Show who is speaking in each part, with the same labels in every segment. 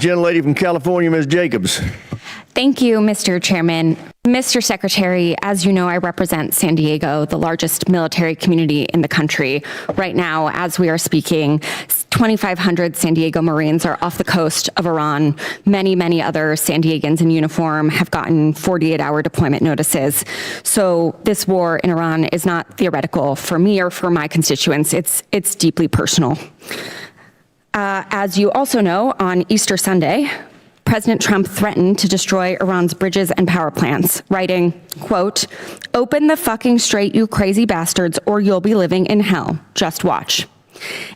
Speaker 1: Gentlelady from California, Ms. Jacobs.
Speaker 2: Thank you, Mr. Chairman. Mr. Secretary, as you know, I represent San Diego, the largest military community in the country. Right now, as we are speaking, 2,500 San Diego Marines are off the coast of Iran. Many, many other San Diegans in uniform have gotten 48-hour deployment notices. So this war in Iran is not theoretical for me or for my constituents. It's deeply personal. As you also know, on Easter Sunday, President Trump threatened to destroy Iran's bridges and power plants, writing, quote, "Open the fucking strait, you crazy bastards, or you'll be living in hell. Just watch."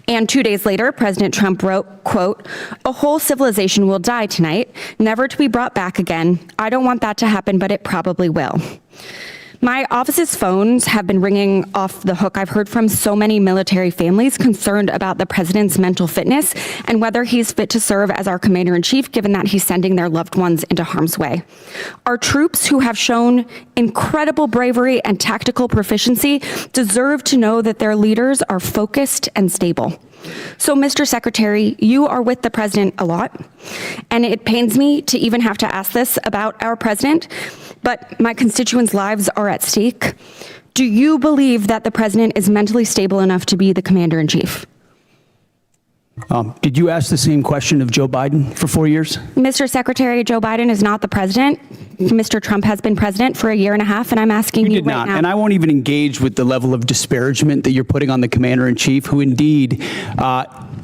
Speaker 2: And 2 days later, President Trump wrote, quote, "A whole civilization will die tonight, never to be brought back again. I don't want that to happen, but it probably will." My office's phones have been ringing off the hook. I've heard from so many military families concerned about the president's mental fitness and whether he's fit to serve as our commander-in-chief, given that he's sending their loved ones into harm's way. Our troops, who have shown incredible bravery and tactical proficiency, deserve to know that their leaders are focused and stable. So, Mr. Secretary, you are with the president a lot, and it pains me to even have to ask this about our president, but my constituents' lives are at stake. Do you believe that the president is mentally stable enough to be the commander-in-chief?
Speaker 3: Did you ask the same question of Joe Biden for 4 years?
Speaker 2: Mr. Secretary, Joe Biden is not the president. Mr. Trump has been president for a year and a half, and I'm asking you
Speaker 3: did
Speaker 2: right
Speaker 3: not,
Speaker 2: now.
Speaker 3: and I won't even engage with the level of disparagement that you're putting on the commander-in-chief, who indeed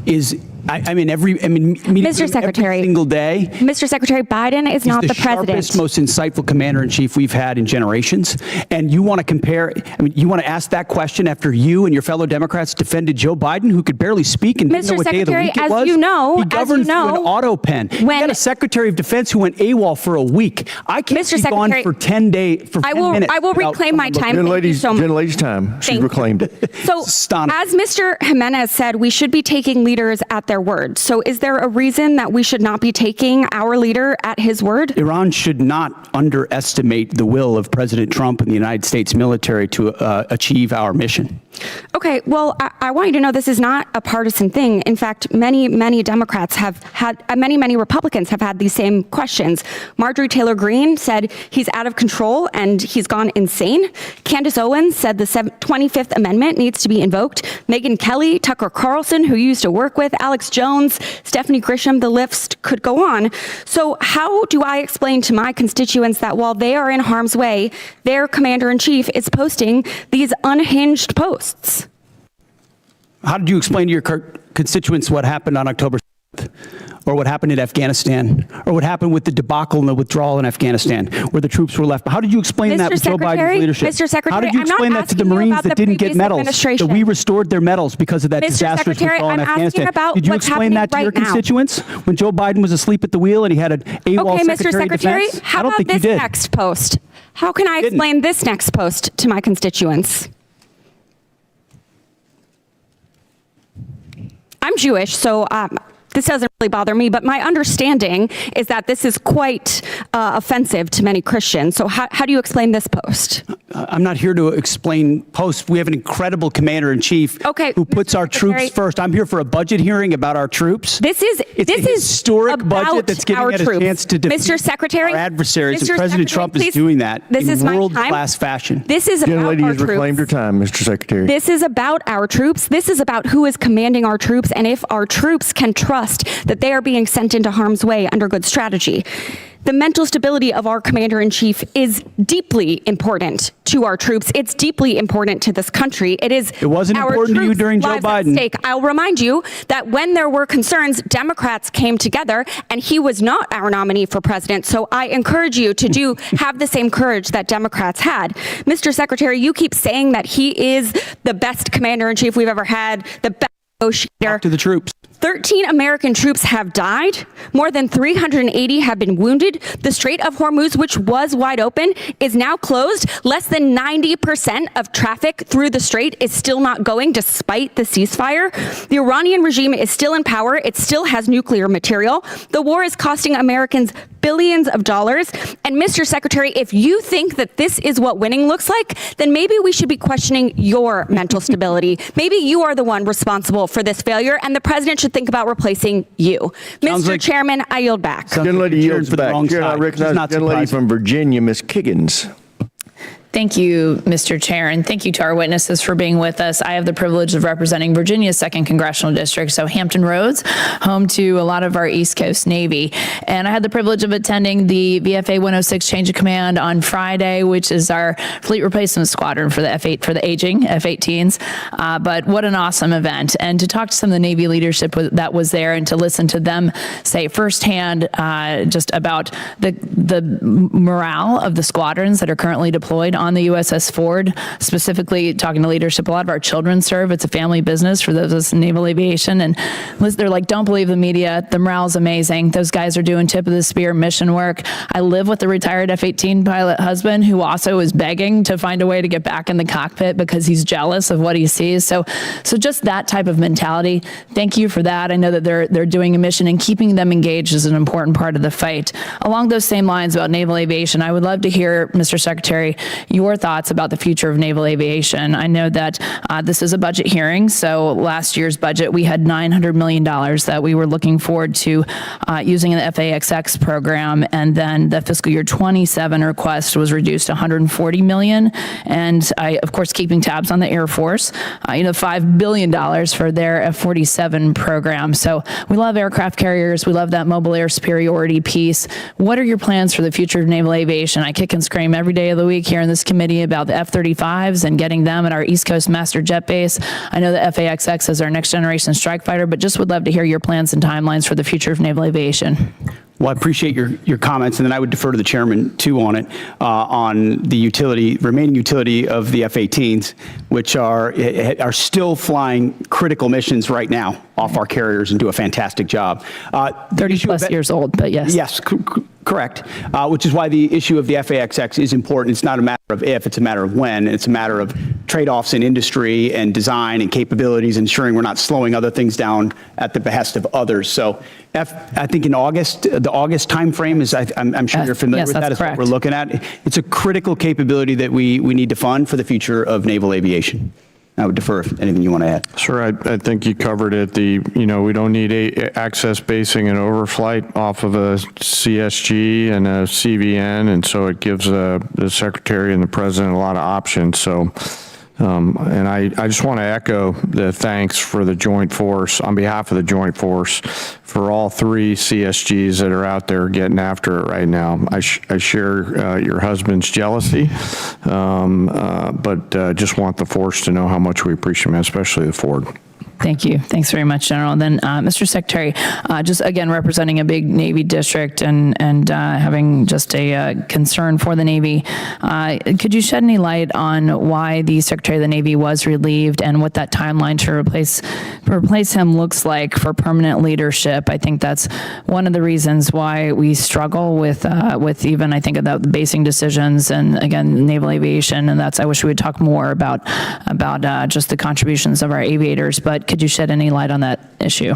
Speaker 3: is.
Speaker 2: Mr. Secretary,
Speaker 3: every single day.
Speaker 2: Mr. Secretary, Biden is not the president.
Speaker 3: He's the sharpest, most insightful commander-in-chief we've had in generations. And you want to compare, you want to ask that question after you and your fellow Democrats defended Joe Biden, who could barely speak and didn't know what day of the week it was?
Speaker 2: He governed
Speaker 3: through an auto pen. We had a Secretary of Defense who went AWOL for a week. I can't be gone for 10 days, for 10 minutes.
Speaker 2: I will reclaim my time.
Speaker 1: Gentlelady's time. She reclaimed it.
Speaker 2: So, as Mr. Jimenez said, we should be taking leaders at their word. So is there a reason that we should not be taking our leader at his word?
Speaker 3: Iran should not underestimate the will of President Trump and the United States military to achieve our mission.
Speaker 2: Okay, well, I want you to know this is not a partisan thing. In fact, many Democrats have had, many Republicans have had these same questions. Marjorie Taylor Greene said he's out of control and he's gone insane. Candace Owens said the 25th Amendment needs to be invoked. Megyn Kelly, Tucker Carlson, who you used to work with, Alex Jones, Stephanie Grisham, the list could go on. So how do I explain to my constituents that while they are in harm's way, their commander-in-chief is posting these unhinged posts?
Speaker 3: How did you explain to your constituents what happened on October 7th? Or what happened in Afghanistan? Or what happened with the debacle and the withdrawal in Afghanistan, where the troops were left? How did you explain that with Joe Biden's leadership?
Speaker 2: Mr. Secretary,
Speaker 3: how did you explain that to the Marines that didn't get medals? That we restored their medals because of that disastrous withdrawal in Afghanistan? Did you explain that to your constituents when Joe Biden was asleep at the wheel and he had an AWOL Secretary of Defense?
Speaker 2: How about this next post? How can I explain this next post to my constituents? I'm Jewish, so this doesn't really bother me, but my understanding is that this is quite offensive to many Christians. So how do you explain this post?
Speaker 3: I'm not here to explain posts. We have an incredible commander-in-chief who puts our troops first. I'm here for a budget hearing about our troops.
Speaker 2: This is
Speaker 3: historic budget that's giving us a chance to defeat our adversaries, and President Trump is doing that in world-class fashion.
Speaker 2: This is about our troops.
Speaker 1: Gentlelady has reclaimed her time, Mr. Secretary.
Speaker 2: This is about our troops. This is about who is commanding our troops, and if our troops can trust that they are being sent into harm's way under good strategy. The mental stability of our commander-in-chief is deeply important to our troops. It's deeply important to this country. It wasn't important to you during Joe Biden. I'll remind you that when there were concerns, Democrats came together, and he was not our nominee for president. So I encourage you to have the same courage that Democrats had. Mr. Secretary, you keep saying that he is the best commander-in-chief we've ever had, the best negotiator.
Speaker 3: Talk to the troops.
Speaker 2: 13 American troops have died. More than 380 have been wounded. The Strait of Hormuz, which was wide open, is now closed. Less than 90% of traffic through the strait is still not going despite the ceasefire. The Iranian regime is still in power. It still has nuclear material. The war is costing Americans billions of dollars. And Mr. Secretary, if you think that this is what winning looks like, then maybe we should be questioning your mental stability. Maybe you are the one responsible for this failure, and the president should should think about replacing you.
Speaker 3: Sounds
Speaker 2: Mr.
Speaker 3: like-
Speaker 2: Chairman, I yield back.
Speaker 1: Gentlelady
Speaker 3: Cheering
Speaker 1: yields
Speaker 3: for the
Speaker 1: back.
Speaker 3: wrong
Speaker 1: Chair, I
Speaker 3: side, which is
Speaker 1: recognize
Speaker 3: not
Speaker 1: the gentlelady
Speaker 3: surprising.
Speaker 1: from Virginia, Ms. Kiggins.
Speaker 4: Thank you, Mr. Chair, and thank you to our witnesses for being with us. I have the privilege of representing Virginia's 2nd Congressional District, so Hampton Roads, home to a lot of our East Coast Navy. And I had the privilege of attending the VFA 106 Change of Command on Friday, which is our fleet replacement squadron for the F8, for the aging F-18s. But what an awesome event. And to talk to some of the Navy leadership that was there and to listen to them say firsthand just about the morale of the squadrons that are currently deployed on the USS Ford, specifically talking to leadership. A lot of our children serve. It's a family business for those of us in naval aviation. And they're like, don't believe the media. The morale's amazing. Those guys are doing tip of the spear mission work. I live with a retired F-18 pilot husband who also is begging to find a way to get back in the cockpit because he's jealous of what he sees. So just that type of mentality. Thank you for that. I know that they're doing a mission, and keeping them engaged is an important part of the fight. Along those same lines about naval aviation, I would love to hear, Mr. Secretary, your thoughts about the future of naval aviation. I know that this is a budget hearing, so last year's budget, we had $900 million that we were looking forward to using in the FAXX program, and then the fiscal year 27 request was reduced to $140 million, and of course, keeping tabs on the Air Force, $5 billion for their F-47 program. So we love aircraft carriers. We love that mobile air superiority piece. What are your plans for the future of naval aviation? I kick and scream every day of the week here in this committee about the F-35s and getting them at our East Coast Master Jet Base. I know the FAXX is our next generation strike fighter, but just would love to hear your plans and timelines for the future of naval aviation.
Speaker 3: Well, I appreciate your comments, and then I would defer to the chairman too on it, on the remaining utility of the F-18s, which are still flying critical missions right now off our carriers and do a fantastic job.
Speaker 4: 30 plus years old, but yes.
Speaker 3: Yes, correct. Which is why the issue of the FAXX is important. It's not a matter of if, it's a matter of when. It's a matter of trade-offs in industry and design and capabilities, ensuring we're not slowing other things down at the behest of others. So I think in August, the August timeframe is, I'm sure you're familiar with that, is what we're looking at. It's a critical capability that we need to fund for the future of naval aviation. I would defer if anything you want to add.
Speaker 5: Sure, I think you covered it. We don't need access basing and overflight off of a CSG and a CVN, and so it gives the Secretary and the President a lot of options. So, and I just want to echo the thanks for the Joint Force, on behalf of the Joint Force, for all 3 CSGs that are out there getting after it right now. I share your husband's jealousy, but just want the force to know how much we appreciate him, especially the Ford.
Speaker 4: Thank you. Thanks very much, General. And then, Mr. Secretary, just again representing a big Navy district and having just a concern for the Navy, could you shed any light on why the Secretary of the Navy was relieved and what that timeline to replace him looks like for permanent leadership? I think that's one of the reasons why we struggle with even, I think, about the basing decisions and, again, naval aviation. And I wish we would talk more about just the contributions of our aviators. But could you shed any light on that issue?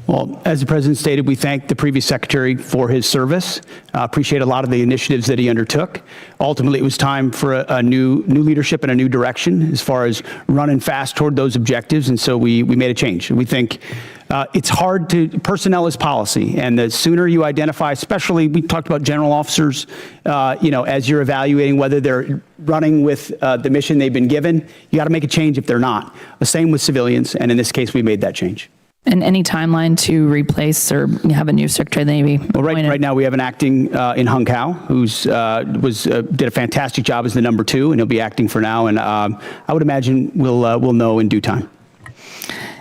Speaker 3: Well, as the President stated, we thank the previous Secretary for his service. Appreciate a lot of the initiatives that he undertook. Ultimately, it was time for a new leadership and a new direction as far as running fast toward those objectives, and so we made a change. And we think it's hard personnel is policy, and the sooner you identify, especially, we talked about general officers, as you're evaluating whether they're running with the mission they've been given, you got to make a change if they're not. The same with civilians, and in this case, we made that change.
Speaker 4: And any timeline to replace or have a new Secretary of the Navy?
Speaker 3: Well, right now we have an acting in Hung Kao who's did a fantastic job as the number 2, and he'll be acting for now. And I would imagine we'll know in due time.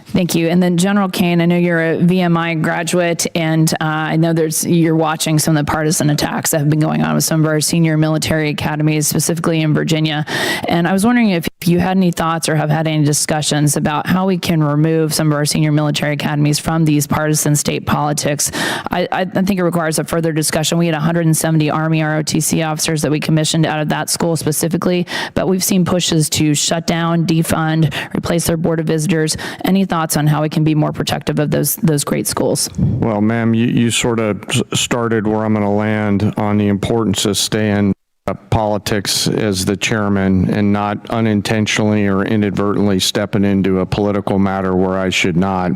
Speaker 4: Thank you. And then General Kane, I know you're a VMI graduate, and I know you're watching some of the partisan attacks that have been going on with some of our senior military academies, specifically in Virginia. And I was wondering if you had any thoughts or have had any discussions about how we can remove some of our senior military academies from these partisan state politics. I think it requires a further discussion. We had 170 Army ROTC officers that we commissioned out of that school specifically, but we've seen pushes to shut down, defund, replace their board of visitors. Any thoughts on how we can be more protective of those great schools?
Speaker 5: Well, ma'am, you sort of started where I'm going to land on the importance of staying politics as the chairman and not unintentionally or inadvertently stepping into a political matter where I should not.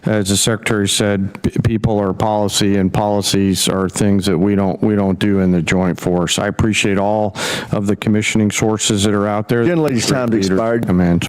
Speaker 5: As the secretary said, people are policy, and policies are things that we don't do in the joint force. I appreciate all of the commissioning sources that are out there.
Speaker 1: Gentlelady's time's expired.
Speaker 5: Commands.